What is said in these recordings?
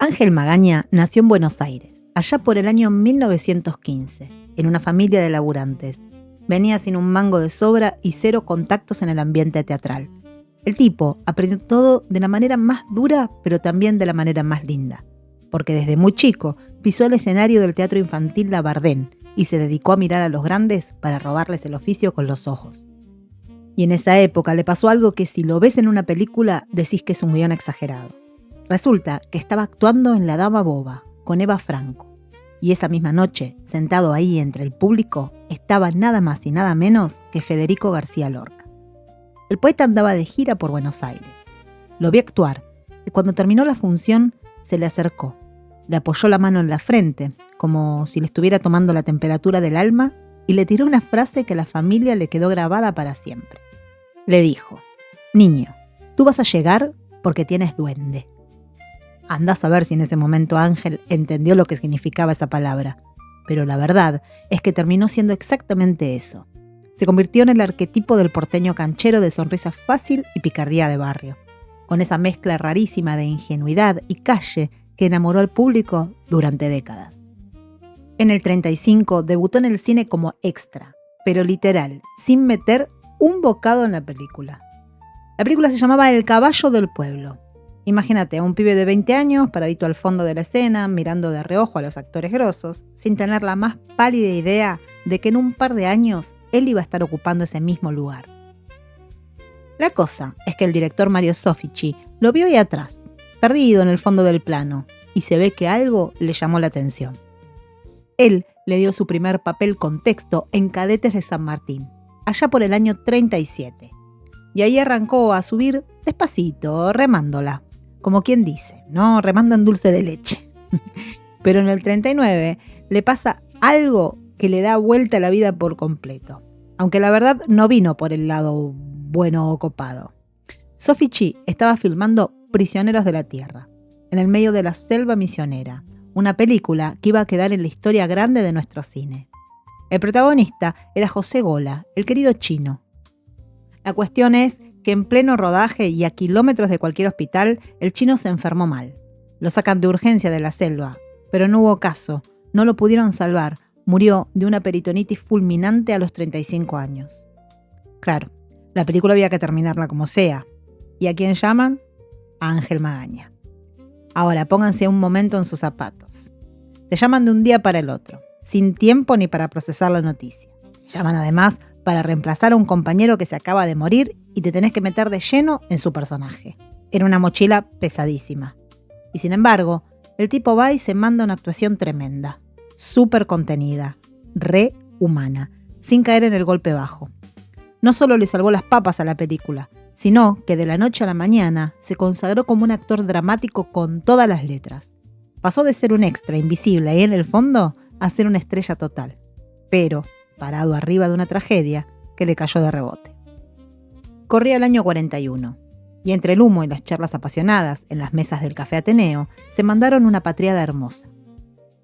Ángel Magaña nació en Buenos Aires, allá por el año 1915, en una familia de laburantes. Venía sin un mango de sobra y cero contactos en el ambiente teatral. El tipo aprendió todo de la manera más dura, pero también de la manera más linda, porque desde muy chico pisó el escenario del teatro infantil La Bardén y se dedicó a mirar a los grandes para robarles el oficio con los ojos. Y en esa época le pasó algo que si lo ves en una película decís que es un guión exagerado. Resulta que estaba actuando en La Dama Boba, con Eva Franco. Y esa misma noche, sentado ahí entre el público, estaba nada más y nada menos que Federico García Lorca. El poeta andaba de gira por Buenos Aires. Lo vio actuar y cuando terminó la función se le acercó. Le apoyó la mano en la frente, como si le estuviera tomando la temperatura del alma, y le tiró una frase que a la familia le quedó grabada para siempre. Le dijo: «Niño, tú vas a llegar porque tienes duende». Andá a saber si en ese momento Ángel entendió lo que significaba esa palabra, pero la verdad es que terminó siendo exactamente eso. Se convirtió en el arquetipo del porteño canchero de sonrisa fácil y picardía de barrio, con esa mezcla rarísima de ingenuidad y calle que enamoró al público durante décadas. En el 35 debutó en el cine como extra, pero literal, sin meter un bocado en la película. La película se llamaba El caballo del pueblo. Imagínate a un pibe de 20 años paradito al fondo de la escena, mirando de reojo a los actores grosos, sin tener la más pálida idea de que en un par de años él iba a estar ocupando ese mismo lugar. La cosa es que el director Mario Soffici lo vio ahí atrás, perdido en el fondo del plano, y se ve que algo le llamó la atención. Él le dio su primer papel con texto en Cadetes de San Martín, allá por el año 37, y ahí arrancó a subir despacito, remándola. Como quien dice, ¿no? Remando en dulce de leche. Pero en el 39 le pasa algo que le da vuelta a la vida por completo. Aunque la verdad no vino por el lado bueno o copado. Soffici estaba filmando Prisioneros de la Tierra, en el medio de la selva misionera, una película que iba a quedar en la historia grande de nuestro cine. El protagonista era José Gola, el querido chino. La cuestión es que en pleno rodaje y a kilómetros de cualquier hospital, el chino se enfermó mal. Lo sacan de urgencia de la selva, pero no hubo caso, no lo pudieron salvar, murió de una peritonitis fulminante a los 35 años. Claro, la película había que terminarla como sea. ¿Y a quién llaman? A Ángel Magaña. Ahora, pónganse un momento en sus zapatos. Te llaman de un día para el otro, sin tiempo ni para procesar la noticia. Llaman además para reemplazar a un compañero que se acaba de morir y te tenés que meter de lleno en su personaje. Era una mochila pesadísima. Y sin embargo, el tipo va y se manda una actuación tremenda, súper contenida, re humana, sin caer en el golpe bajo. No solo le salvó las papas a la película, sino que de la noche a la mañana se consagró como un actor dramático con todas las letras. Pasó de ser un extra invisible ahí en el fondo a ser una estrella total, pero parado arriba de una tragedia que le cayó de rebote. Corría el año 41, y entre el humo y las charlas apasionadas en las mesas del Café Ateneo, se mandaron una patriada hermosa.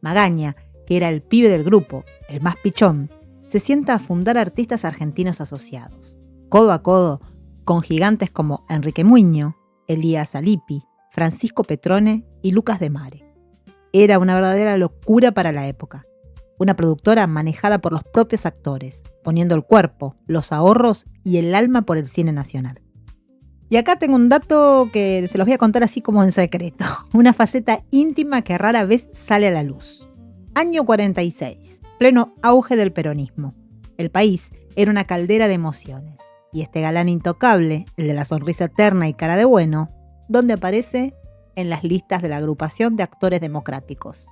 Magaña, que era el pibe del grupo, el más pichón, se sienta a fundar artistas argentinos asociados, codo a codo, con gigantes como Enrique Muiño, Elías Alipi, Francisco Petrone y Lucas de Mare. Era una verdadera locura para la época. Una productora manejada por los propios actores, poniendo el cuerpo, los ahorros y el alma por el cine nacional. Y acá tengo un dato que se los voy a contar así como en secreto, una faceta íntima que rara vez sale a la luz. Año 46, pleno auge del peronismo. El país era una caldera de emociones, y este galán intocable, el de la sonrisa eterna y cara de bueno, ¿dónde aparece? En las listas de la agrupación de actores democráticos.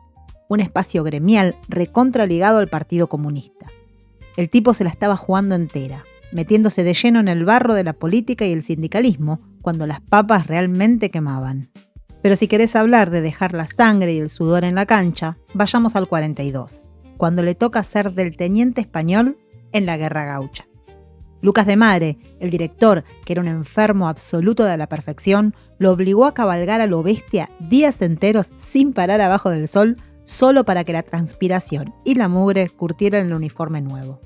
Un espacio gremial recontra ligado al Partido Comunista. El tipo se la estaba jugando entera, metiéndose de lleno en el barro de la política y el sindicalismo cuando las papas realmente quemaban. Pero si querés hablar de dejar la sangre y el sudor en la cancha, vayamos al 42, cuando le toca ser del teniente español en la Guerra Gaucha. Lucas de Mare, el director, que era un enfermo absoluto de la perfección, lo obligó a cabalgar a lo bestia días enteros sin parar abajo del sol, solo para que la transpiración y la mugre curtieran el uniforme nuevo.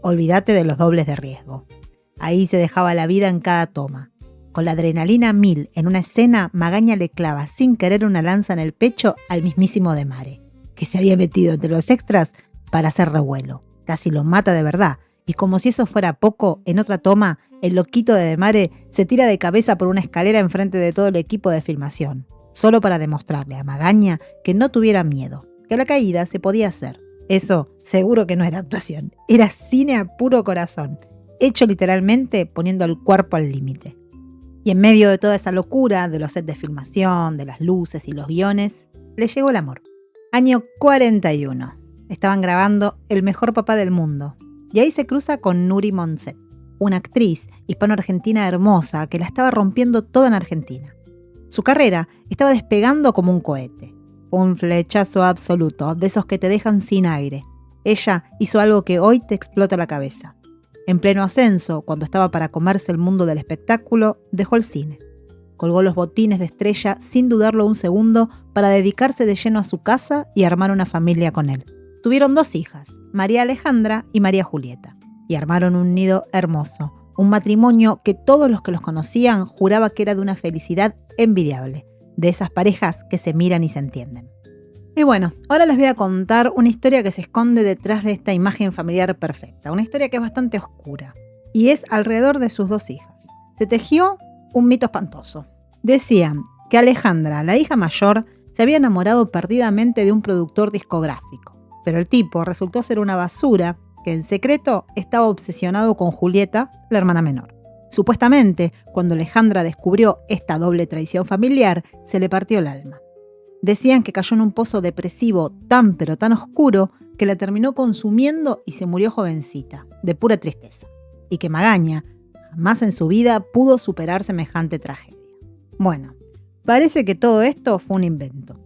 Olvídate de los dobles de riesgo. Ahí se dejaba la vida en cada toma. Con la adrenalina a 1000 en una escena, Magaña le clava sin querer una lanza en el pecho al mismísimo De Mare, que se había metido entre los extras para hacer revuelo. Casi lo mata de verdad, y como si eso fuera poco, en otra toma, el loquito de De Mare se tira de cabeza por una escalera enfrente de todo el equipo de filmación, solo para demostrarle a Magaña que no tuviera miedo, que la caída se podía hacer. Eso seguro que no era actuación, era cine a puro corazón, hecho literalmente poniendo el cuerpo al límite. Y en medio de toda esa locura, de los sets de filmación, de las luces y los guiones, le llegó el amor. Año 41. Estaban grabando El mejor papá del mundo. Y ahí se cruza con Nuri Monset, una actriz hispano-argentina hermosa que la estaba rompiendo toda en Argentina. Su carrera estaba despegando como un cohete. Fue un flechazo absoluto, de esos que te dejan sin aire. Ella hizo algo que hoy te explota la cabeza. En pleno ascenso, cuando estaba para comerse el mundo del espectáculo, dejó el cine. Colgó los botines de estrella sin dudarlo un segundo para dedicarse de lleno a su casa y armar una familia con él. Tuvieron 2 hijas, María Alejandra y María Julieta, y armaron un nido hermoso, un matrimonio que todos los que los conocían juraba que era de una felicidad envidiable, de esas parejas que se miran y se entienden. Y bueno, ahora les voy a contar una historia que se esconde detrás de esta imagen familiar perfecta, una historia que es bastante oscura, y es alrededor de sus 2 hijas. Se tejió un mito espantoso. Decían que Alejandra, la hija mayor, se había enamorado perdidamente de un productor discográfico, pero el tipo resultó ser una basura que en secreto estaba obsesionado con Julieta, la hermana menor. Supuestamente, cuando Alejandra descubrió esta doble traición familiar, se le partió el alma. Decían que cayó en un pozo depresivo tan pero tan oscuro que la terminó consumiendo y se murió jovencita, de pura tristeza. Y que Magaña jamás en su vida pudo superar semejante tragedia. Bueno, parece que todo esto fue un invento.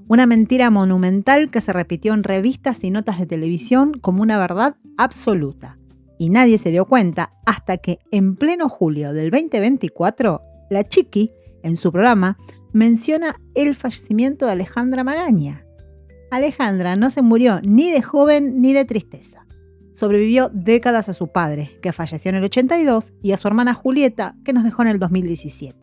Una mentira monumental que se repitió en revistas y notas de televisión como una verdad absoluta. Y nadie se dio cuenta hasta que en pleno julio del 2024, la Chiqui, en su programa, menciona el fallecimiento de Alejandra Magaña. Alejandra no se murió ni de joven ni de tristeza. Sobrevivió décadas a su padre, que falleció en el 82, y a su hermana Julieta, que nos dejó en el 2017,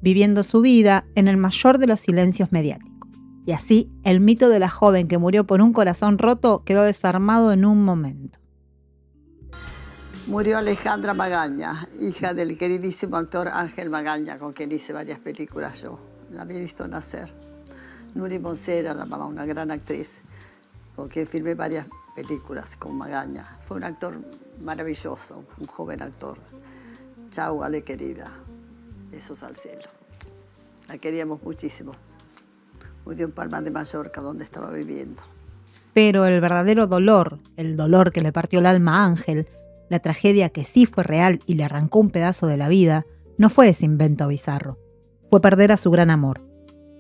viviendo su vida en el mayor de los silencios mediáticos. Y así, el mito de la joven que murió por un corazón roto quedó desarmado en un momento. Murió Alejandra Magaña, hija del queridísimo actor Ángel Magaña, con quien hice varias películas yo. La había visto nacer. Nuri Monset era la mamá, una gran actriz, con quien filmé varias películas con Magaña. Fue un actor maravilloso, un joven actor. Chau, Ale querida. Besos al cielo. La queríamos muchísimo. Murió en Palma de Mallorca, donde estaba viviendo. Pero el verdadero dolor, el dolor que le partió el alma a Ángel, la tragedia que sí fue real y le arrancó un pedazo de la vida, no fue ese invento bizarro. Fue perder a su gran amor.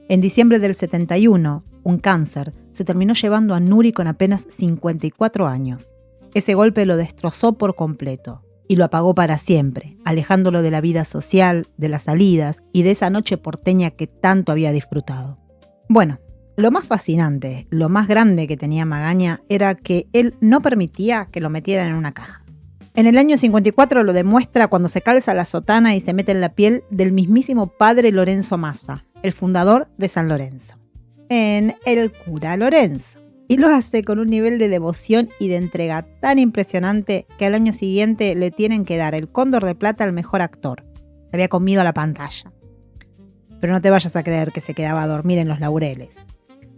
En diciembre del 71, un cáncer se terminó llevando a Nuri con apenas 54 años. Ese golpe lo destrozó por completo y lo apagó para siempre, alejándolo de la vida social, de las salidas y de esa noche porteña que tanto había disfrutado. Bueno, lo más fascinante, lo más grande que tenía Magaña era que él no permitía que lo metieran en una caja. En el año 54 lo demuestra cuando se calza la sotana y se mete en la piel del mismísimo padre Lorenzo Massa, el fundador de San Lorenzo, en El cura Lorenzo. Y lo hace con un nivel de devoción y de entrega tan impresionante que al año siguiente le tienen que dar el Cóndor de Plata al mejor actor. Se había comido a la pantalla. Pero no te vayas a creer que se quedaba a dormir en los laureles.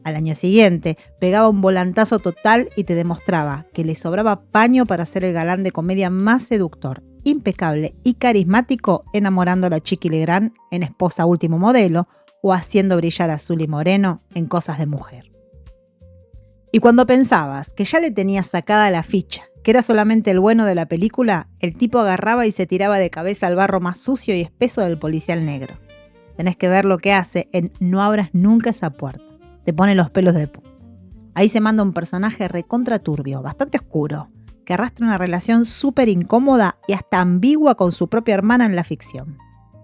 Al año siguiente, pegaba un volantazo total y te demostraba que le sobraba paño para ser el galán de comedia más seductor, impecable y carismático, enamorando a la Chiqui Legrand en Esposa Último Modelo o haciendo brillar a Zuli Moreno en Cosas de Mujer. Y cuando pensabas que ya le tenías sacada la ficha, que era solamente el bueno de la película, el tipo agarraba y se tiraba de cabeza al barro más sucio y espeso del policial negro. Tenés que ver lo que hace en No abras nunca esa puerta. Te pone los pelos de punta. Ahí se manda un personaje recontra turbio, bastante oscuro, que arrastra una relación súper incómoda y hasta ambigua con su propia hermana en la ficción.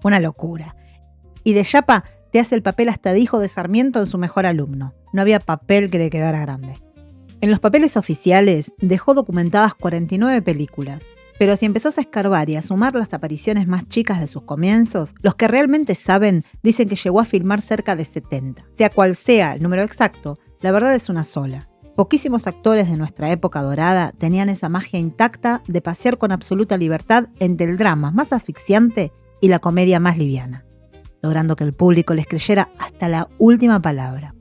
Una locura. Y de chapa te hace el papel hasta de hijo de Sarmiento en su mejor alumno. No había papel que le quedara grande. En los papeles oficiales dejó documentadas 49 películas, Pero si empezás a escarbar y a sumar las apariciones más chicas de sus comienzos, los que realmente saben dicen que llegó a filmar cerca de 70. Sea cual sea el número exacto, la verdad es una sola. Poquísimos actores de nuestra época dorada tenían esa magia intacta de pasear con absoluta libertad entre el drama más asfixiante y la comedia más liviana, logrando que el público les creyera hasta la última palabra.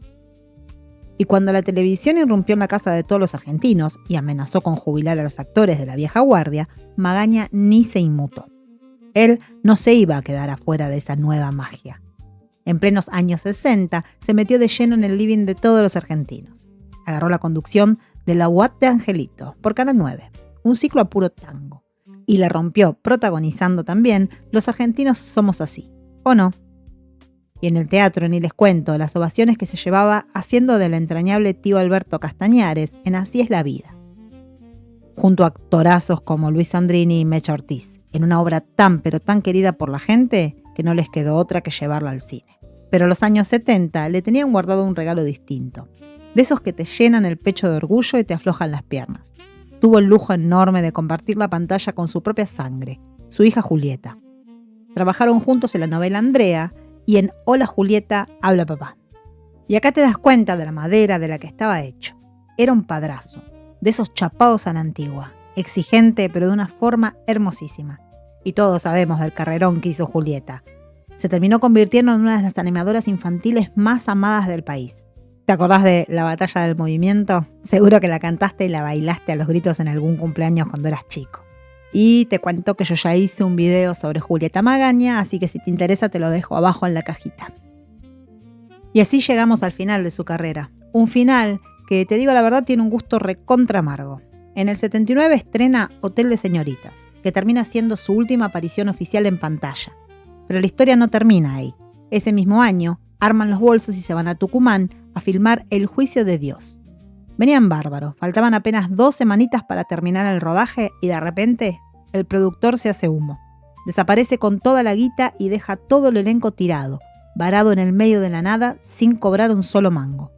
Y cuando la televisión irrumpió en la casa de todos los argentinos y amenazó con jubilar a los actores de la vieja guardia, Magaña ni se inmutó. Él no se iba a quedar afuera de esa nueva magia. En plenos años 60, se metió de lleno en el living de todos los argentinos. Agarró la conducción de La Boate de Angelito por Canal 9, un ciclo a puro tango, y la rompió protagonizando también Los argentinos somos así, ¿o no? Y en el teatro ni les cuento las ovaciones que se llevaba haciendo del entrañable tío Alberto Castañares en Así es la vida, junto a actorazos como Luis Sandrini y Mecha Ortiz, en una obra tan pero tan querida por la gente que no les quedó otra que llevarla al cine. Pero los años 70 le tenían guardado un regalo distinto, de esos que te llenan el pecho de orgullo y te aflojan las piernas. Tuvo el lujo enorme de compartir la pantalla con su propia sangre, su hija Julieta. Trabajaron juntos en la novela Andrea y en Hola Julieta, habla papá. Y acá te das cuenta de la madera de la que estaba hecho. Era un padrazo, de esos chapados a la antigua, exigente pero de una forma hermosísima. Y todos sabemos del carrerón que hizo Julieta. Se terminó convirtiendo en una de las animadoras infantiles más amadas del país. ¿Te acordás de La Batalla del Movimiento? Seguro que la cantaste y la bailaste a los gritos en algún cumpleaños cuando eras chico. Y te cuento que yo ya hice un video sobre Julieta Magaña, así que si te interesa te lo dejo abajo en la cajita. Y así llegamos al final de su carrera. Un final que, te digo la verdad, tiene un gusto recontra amargo. En el 79 estrena Hotel de Señoritas, que termina siendo su última aparición oficial en pantalla. Pero la historia no termina ahí. Ese mismo año, arman los bolsos y se van a Tucumán a filmar El Juicio de Dios. Venían bárbaros, faltaban apenas 2 semanitas para terminar el rodaje y de repente el productor se hace humo. Desaparece con toda la guita y deja todo el elenco tirado, varado en el medio de la nada sin cobrar un solo mango.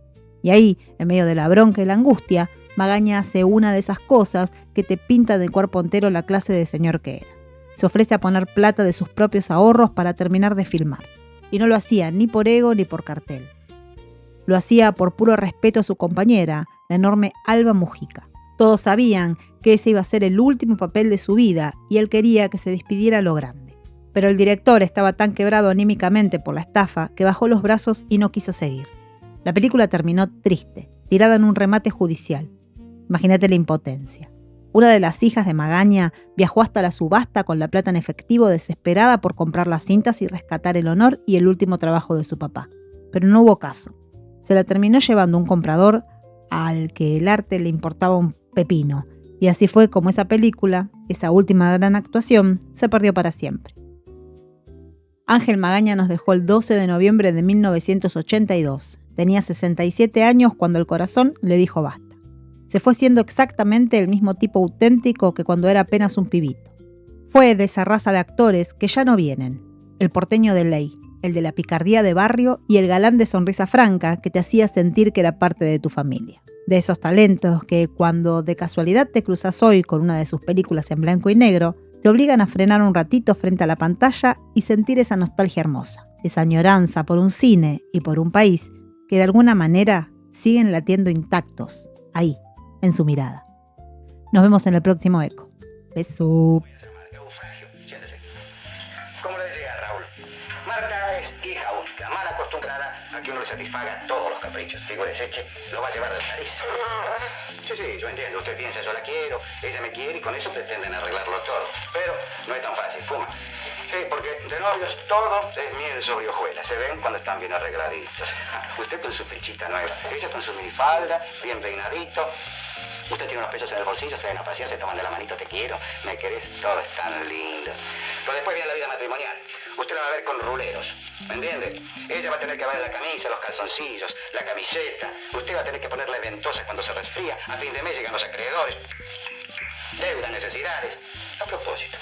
Y ahí, en medio de la bronca y la angustia, Magaña hace una de esas cosas que te pinta de cuerpo entero la clase de señor que era. Se ofrece a poner plata de sus propios ahorros para terminar de filmar. Y no lo hacía ni por ego ni por cartel. Lo hacía por puro respeto a su compañera, la enorme Alba Mujica. Todos sabían que ese iba a ser el último papel de su vida y él quería que se despidiera a lo grande. Pero el director estaba tan quebrado anímicamente por la estafa que bajó los brazos y no quiso seguir. La película terminó triste, tirada en un remate judicial. Imagínate la impotencia. Una de las hijas de Magaña viajó hasta la subasta con la plata en efectivo, desesperada por comprar las cintas y rescatar el honor y el último trabajo de su papá. Pero no hubo caso. Se la terminó llevando un comprador al que el arte le importaba un pepino. Y así fue como esa película, esa última gran actuación, se perdió para siempre. Ángel Magaña nos dejó el 12 de noviembre de 1982. Tenía 67 años cuando el corazón le dijo basta. Se fue siendo exactamente el mismo tipo auténtico que cuando era apenas un pibito. Fue de esa raza de actores que ya no vienen. El porteño de ley, el de la picardía de barrio y el galán de sonrisa franca que te hacía sentir que era parte de tu familia. De esos talentos que cuando de casualidad te cruzas hoy con una de sus películas en blanco y negro, te obligan a frenar un ratito frente a la pantalla y sentir esa nostalgia hermosa, esa añoranza por un cine y por un país que de alguna manera siguen latiendo intactos, ahí, en su mirada. Nos vemos en el próximo Eco. Beso. Como le decía Raúl, Marta es hija única, mal acostumbrada a que uno le satisfaga todos los caprichos. Figúrese, lo va a llevar del nariz. Sí, yo entiendo. Usted piensa, yo la quiero, ella me quiere y con eso pretenden arreglarlo todo. Pero no es tan fácil, fuma. Sí, porque de novios todo es miel sobre hojuelas. Se ven cuando están bien arregladitos. Usted con su pechita nueva, ella con su minifalda, bien peinadito. Usted tiene unos pesos en el bolsillo, se ven a pasear, se toman de la manito, te quiero, me querés, todo es tan lindo. Pero después viene la vida matrimonial. Usted la va a ver con ruleros, ¿me entiende? Ella va a tener que ver la camisa, los calzoncillos, la camiseta. Usted va a tener que ponerle ventosas cuando se resfría. A fin de mes llegan los acreedores. Deudas, necesidades. A propósito,